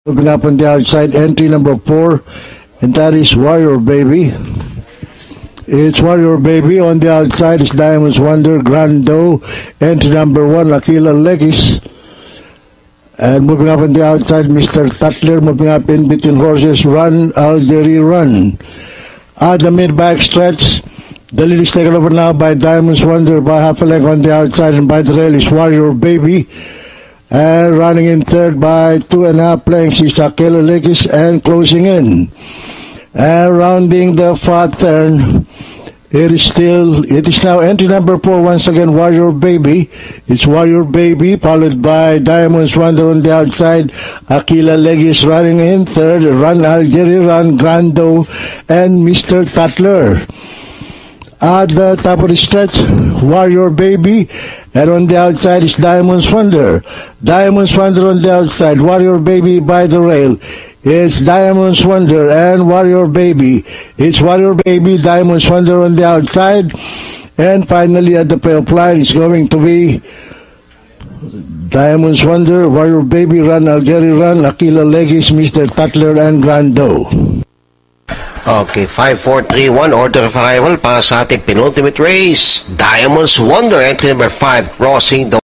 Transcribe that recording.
Moving up on the outside, entry number 4, and that is Warrior Baby. It's Warrior Baby. On the outside is Diamonds Wonder, Grando, entry number 1, Aquila Legis. And moving up on the outside, Mr. Tatler. Moving up in between horses, Run, Algeria, Run. At the mid-back stretch, the lead is taken over now by Diamonds Wonder by half a leg on the outside, and by the rail is Warrior Baby. And running in third by 2.5 lengths is Aquila Legis, and closing in. And rounding the far turn, it is now entry number 4 once again, Warrior Baby. It's Warrior Baby, followed by Diamonds Wonder on the outside, Aquila Legis running in third, Run Algeria, Run Grando, and Mr. Tatler. At the top of the stretch, Warrior Baby, and on the outside is Diamonds Wonder. Diamonds Wonder on the outside, Warrior Baby by the rail. It's Diamonds Wonder and Warrior Baby. It's Warrior Baby, Diamonds Wonder on the outside. And finally at the payoff line is going to be Diamonds Wonder, Warrior Baby, Run Algeria, Run, Aquila Legis, Mr. Tatler, and Grando. Okay, 5, 4, 3, 1, order of arrival para sa ating penultimate race. Diamonds Wonder, entry number 5, crossing the